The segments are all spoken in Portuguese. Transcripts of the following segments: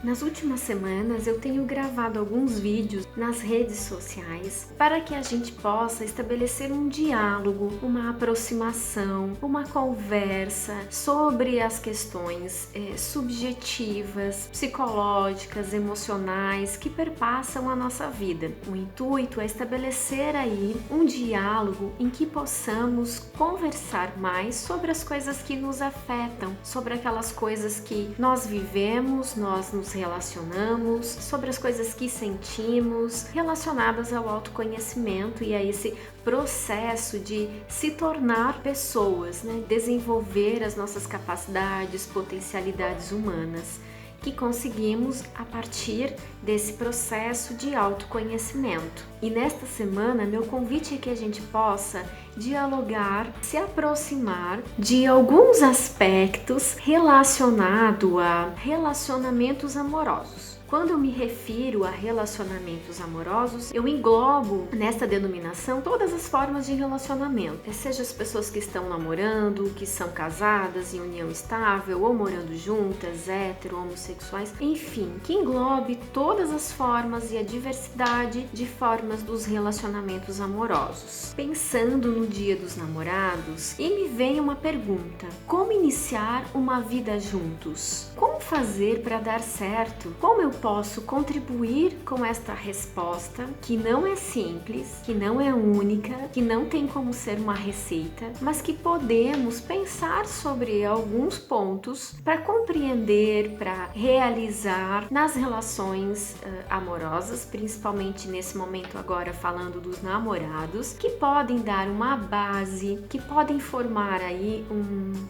Nas últimas semanas eu tenho gravado alguns vídeos nas redes sociais para que a gente possa estabelecer um diálogo, uma aproximação, uma conversa sobre as questões subjetivas, psicológicas, emocionais que perpassam a nossa vida. O intuito é estabelecer aí um diálogo em que possamos conversar mais sobre as coisas que nos afetam, sobre aquelas coisas que nós vivemos, nós nos relacionamos, sobre as coisas que sentimos, relacionadas ao autoconhecimento e a esse processo de se tornar pessoas, né? Desenvolver as nossas capacidades, potencialidades humanas que conseguimos a partir desse processo de autoconhecimento. E nesta semana, meu convite é que a gente possa dialogar, se aproximar de alguns aspectos relacionados a relacionamentos amorosos. Quando eu me refiro a relacionamentos amorosos, eu englobo nesta denominação todas as formas de relacionamento, seja as pessoas que estão namorando, que são casadas em união estável ou morando juntas, hétero, homossexuais, enfim, que englobe todas as formas e a diversidade de formas dos relacionamentos amorosos. Pensando no Dia dos Namorados, e me vem uma pergunta: como iniciar uma vida juntos? Como fazer para dar certo? Como eu posso contribuir com esta resposta, que não é simples, que não é única, que não tem como ser uma receita, mas que podemos pensar sobre alguns pontos para compreender, para realizar nas relações amorosas, principalmente nesse momento agora falando dos namorados, que podem dar uma base, que podem formar aí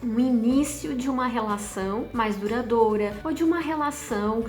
um início de uma relação mais duradoura, ou de uma relação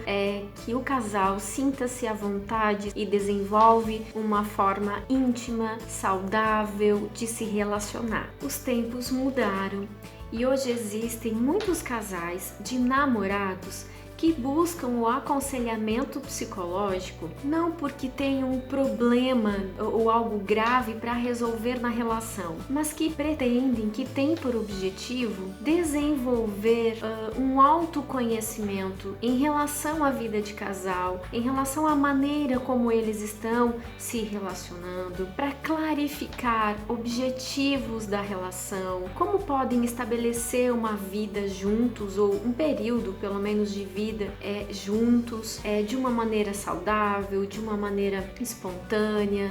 que o casal sinta-se à vontade e desenvolve uma forma íntima, saudável de se relacionar. Os tempos mudaram e hoje existem muitos casais de namorados que buscam o aconselhamento psicológico não porque tem um problema ou algo grave para resolver na relação, mas que pretendem, que têm por objetivo desenvolver um autoconhecimento em relação à vida de casal, em relação à maneira como eles estão se relacionando, para clarificar objetivos da relação, como podem estabelecer uma vida juntos ou um período, pelo menos, de vida juntos, de uma maneira saudável, de uma maneira espontânea.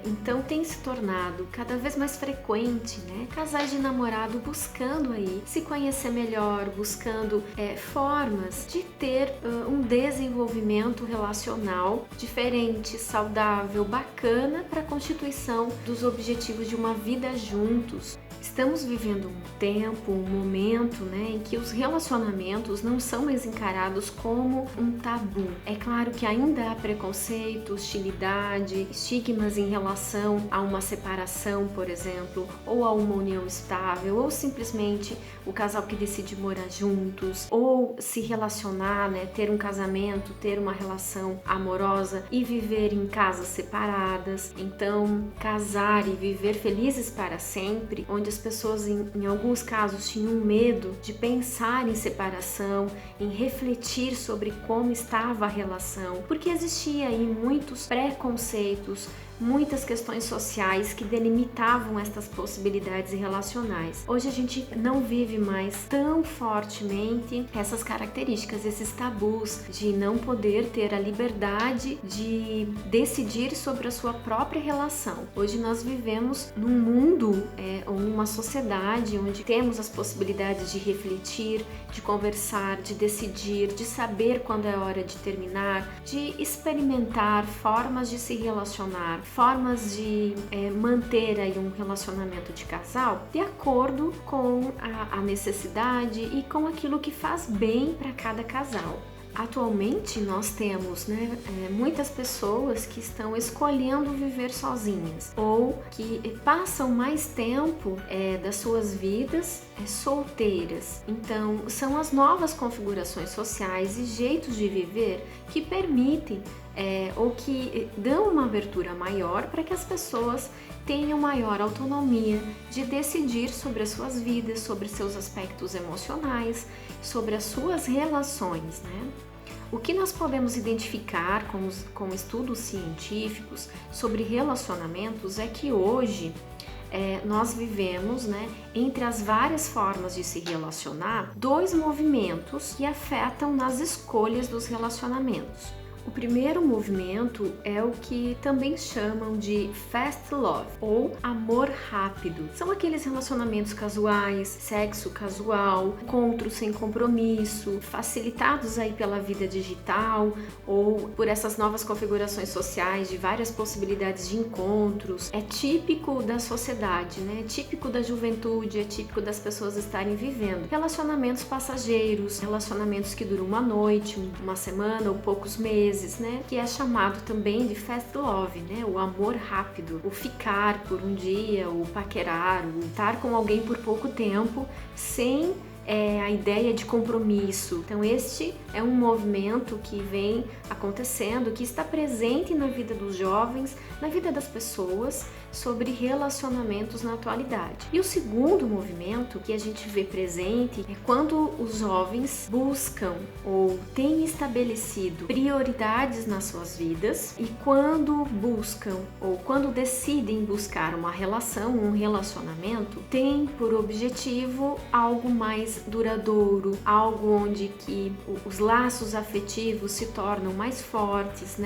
Então tem se tornado cada vez mais frequente, né, casais de namorado buscando aí se conhecer melhor, buscando formas de ter um desenvolvimento relacional diferente, saudável, bacana para a constituição dos objetivos de uma vida juntos. Estamos vivendo um tempo, um momento, né, em que os relacionamentos não são mais encarados como um tabu. É claro que ainda há preconceito, hostilidade, estigmas em relação a uma separação, por exemplo, ou a uma união estável, ou simplesmente o casal que decide morar juntos, ou se relacionar, né, ter um casamento, ter uma relação amorosa e viver em casas separadas. Então, casar e viver felizes para sempre, onde as pessoas em alguns casos tinham medo de pensar em separação, em refletir sobre como estava a relação, porque existia aí muitos preconceitos, muitas questões sociais que delimitavam estas possibilidades relacionais. Hoje a gente não vive mais tão fortemente essas características, esses tabus de não poder ter a liberdade de decidir sobre a sua própria relação. Hoje nós vivemos num mundo ou numa sociedade onde temos as possibilidades de refletir, de conversar, de decidir, de saber quando é hora de terminar, de experimentar formas de se relacionar, formas de manter aí um relacionamento de casal de acordo com a necessidade e com aquilo que faz bem para cada casal. Atualmente nós temos muitas pessoas que estão escolhendo viver sozinhas ou que passam mais tempo das suas vidas solteiras. Então são as novas configurações sociais e jeitos de viver que permitem ou que dão uma abertura maior para que as pessoas tenham maior autonomia de decidir sobre as suas vidas, sobre seus aspectos emocionais, sobre as suas relações, né? O que nós podemos identificar com estudos científicos sobre relacionamentos é que hoje nós vivemos, entre as várias formas de se relacionar, dois movimentos que afetam nas escolhas dos relacionamentos. O primeiro movimento é o que também chamam de fast love ou amor rápido. São aqueles relacionamentos casuais, sexo casual, encontros sem compromisso, facilitados aí pela vida digital ou por essas novas configurações sociais de várias possibilidades de encontros. É típico da sociedade, É típico da juventude, é típico das pessoas estarem vivendo relacionamentos passageiros, relacionamentos que duram uma noite, uma semana ou poucos meses, que é chamado também de fast love, o amor rápido, o ficar por um dia, o paquerar, o estar com alguém por pouco tempo, sem a ideia de compromisso. Então este é um movimento que vem acontecendo, que está presente na vida dos jovens, na vida das pessoas, sobre relacionamentos na atualidade. E o segundo movimento que a gente vê presente é quando os jovens buscam ou têm estabelecido prioridades nas suas vidas e quando buscam ou quando decidem buscar uma relação, um relacionamento, tem por objetivo algo mais duradouro, algo onde que os laços afetivos se tornam mais fortes,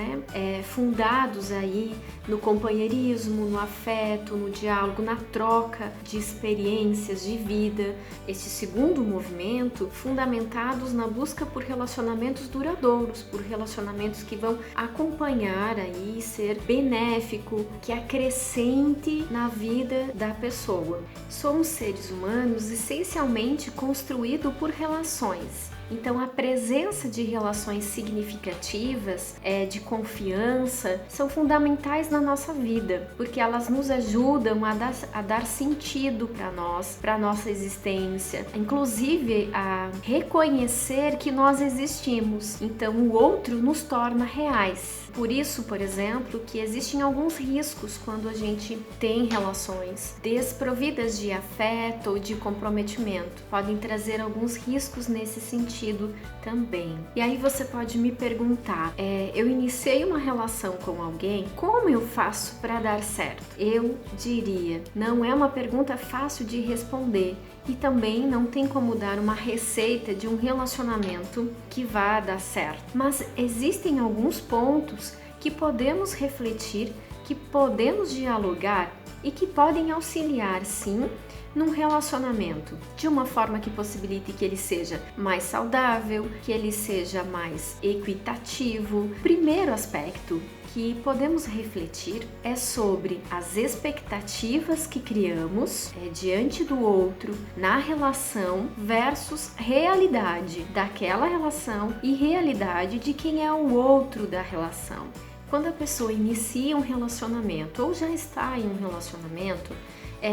fundados aí no companheirismo, no afeto, no diálogo, na troca de experiências de vida. Este segundo movimento, fundamentados na busca por relacionamentos duradouros, por relacionamentos que vão acompanhar aí, ser benéfico, que acrescente na vida da pessoa. Somos seres humanos essencialmente construídos por relações. Então, a presença de relações significativas, de confiança, são fundamentais na nossa vida, porque elas nos ajudam a dar sentido para nós, para a nossa existência, inclusive a reconhecer que nós existimos. Então, o outro nos torna reais. Por isso, por exemplo, que existem alguns riscos quando a gente tem relações desprovidas de afeto ou de comprometimento. Podem trazer alguns riscos nesse sentido também. E aí você pode me perguntar, eu iniciei uma relação com alguém, como eu faço para dar certo? Eu diria, não é uma pergunta fácil de responder. E também não tem como dar uma receita de um relacionamento que vá dar certo. Mas existem alguns pontos que podemos refletir, que podemos dialogar e que podem auxiliar, sim, num relacionamento de uma forma que possibilite que ele seja mais saudável, que ele seja mais equitativo. Primeiro aspecto que podemos refletir é sobre as expectativas que criamos diante do outro na relação versus realidade daquela relação e realidade de quem é o outro da relação. Quando a pessoa inicia um relacionamento ou já está em um relacionamento,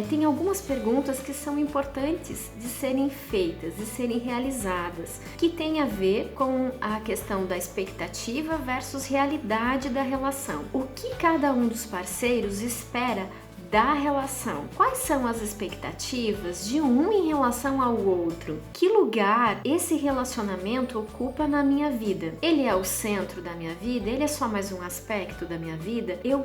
tem algumas perguntas que são importantes de serem feitas, de serem realizadas, que tem a ver com a questão da expectativa versus realidade da relação. O que cada um dos parceiros espera da relação? Quais são as expectativas de um em relação ao outro? Que lugar esse relacionamento ocupa na minha vida? Ele é o centro da minha vida? Ele é só mais um aspecto da minha vida? Eu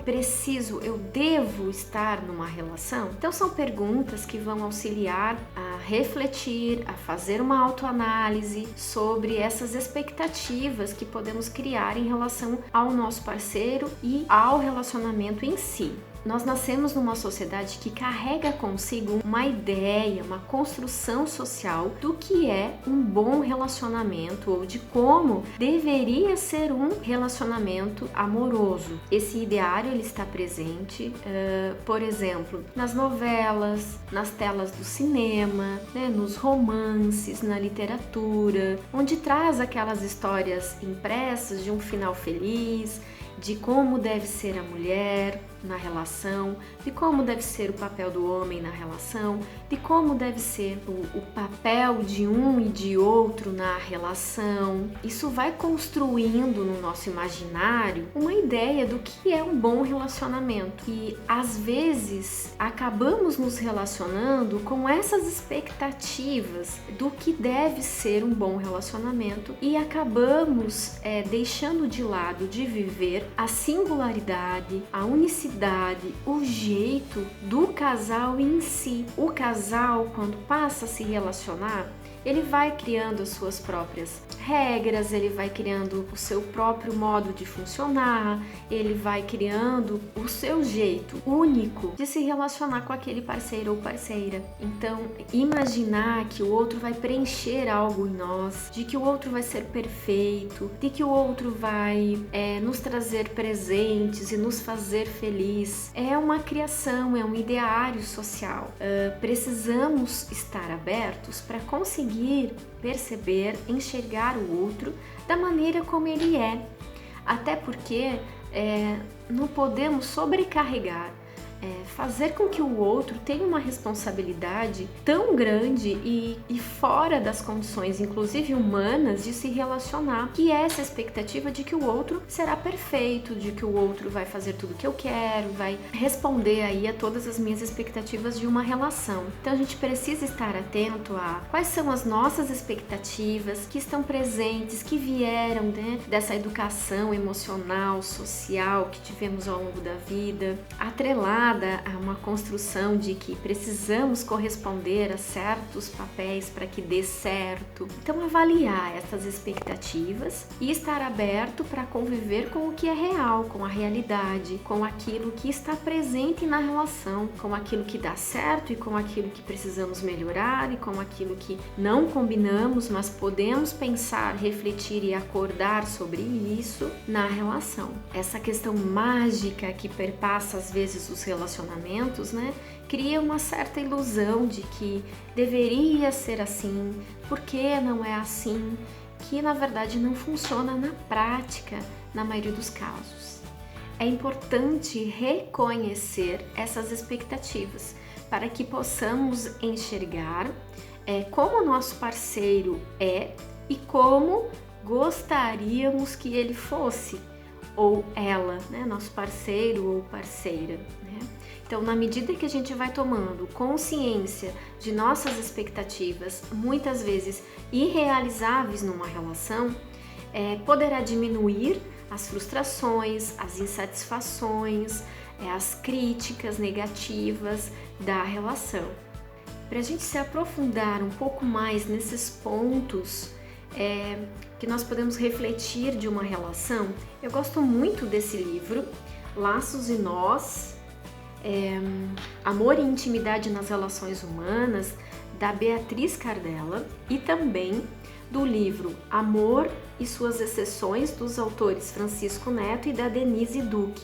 devo estar numa relação? Então são perguntas que vão auxiliar a refletir, a fazer uma autoanálise sobre essas expectativas que podemos criar em relação ao nosso parceiro e ao relacionamento em si. Nós nascemos numa sociedade que carrega consigo uma ideia, uma construção social do que é um bom relacionamento ou de como deveria ser um relacionamento amoroso. Esse ideário ele está presente, por exemplo, nas novelas, nas telas do cinema, nos romances, na literatura, onde traz aquelas histórias impressas de um final feliz, de como deve ser a mulher, na relação, de como deve ser o papel do homem na relação, de como deve ser o papel de um e de outro na relação. Isso vai construindo no nosso imaginário uma ideia do que é um bom relacionamento. E às vezes acabamos nos relacionando com essas expectativas do que deve ser um bom relacionamento e acabamos deixando de lado de viver a singularidade, a unicidade, o jeito do casal em si. O casal, quando passa a se relacionar, ele vai criando as suas próprias regras, ele vai criando o seu próprio modo de funcionar, ele vai criando o seu jeito único de se relacionar com aquele parceiro ou parceira. Então, imaginar que o outro vai preencher algo em nós, de que o outro vai ser perfeito, de que o outro vai nos trazer presentes e nos fazer feliz, é uma criação, é um ideário social. Precisamos estar abertos para conseguir perceber, enxergar o outro da maneira como ele é. Até porque não podemos sobrecarregar, fazer com que o outro tenha uma responsabilidade tão grande e fora das condições, inclusive humanas, de se relacionar, que é essa expectativa de que o outro será perfeito, de que o outro vai fazer tudo que eu quero, vai responder aí a todas as minhas expectativas de uma relação. Então a gente precisa estar atento a quais são as nossas expectativas que estão presentes, que vieram dessa educação emocional, social que tivemos ao longo da vida, atrelada a uma construção de que precisamos corresponder a certos papéis para que dê certo. Então, avaliar essas expectativas e estar aberto para conviver com o que é real, com a realidade, com aquilo que está presente na relação, com aquilo que dá certo e com aquilo que precisamos melhorar e com aquilo que não combinamos, mas podemos pensar, refletir e acordar sobre isso na relação. Essa questão mágica que perpassa às vezes os relacionamentos, cria uma certa ilusão de que deveria ser assim, porque não é assim, que na verdade não funciona na prática, na maioria dos casos. É importante reconhecer essas expectativas para que possamos enxergar como o nosso parceiro é e como gostaríamos que ele fosse, ou ela, nosso parceiro ou parceira. Então, na medida que a gente vai tomando consciência de nossas expectativas, muitas vezes irrealizáveis numa relação, poderá diminuir as frustrações, as insatisfações, as críticas negativas da relação. Para a gente se aprofundar um pouco mais nesses pontos que nós podemos refletir de uma relação, eu gosto muito desse livro, Laços e Nós, Amor e Intimidade nas Relações Humanas, da Beatriz Cardella, e também do livro Amor e Suas Exceções, dos autores Francisco Neto e da Denise Duque.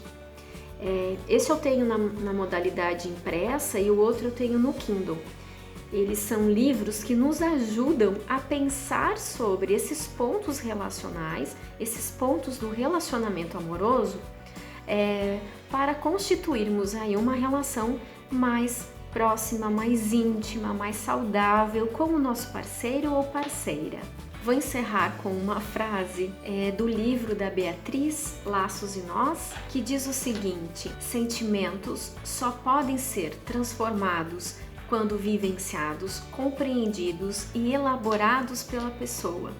Esse eu tenho na modalidade impressa e o outro eu tenho no Kindle. Eles são livros que nos ajudam a pensar sobre esses pontos relacionais, esses pontos do relacionamento amoroso, para constituirmos aí uma relação mais próxima, mais íntima, mais saudável com o nosso parceiro ou parceira. Vou encerrar com uma frase do livro da Beatriz, Laços e Nós, que diz o seguinte: sentimentos só podem ser transformados quando vivenciados, compreendidos e elaborados pela pessoa.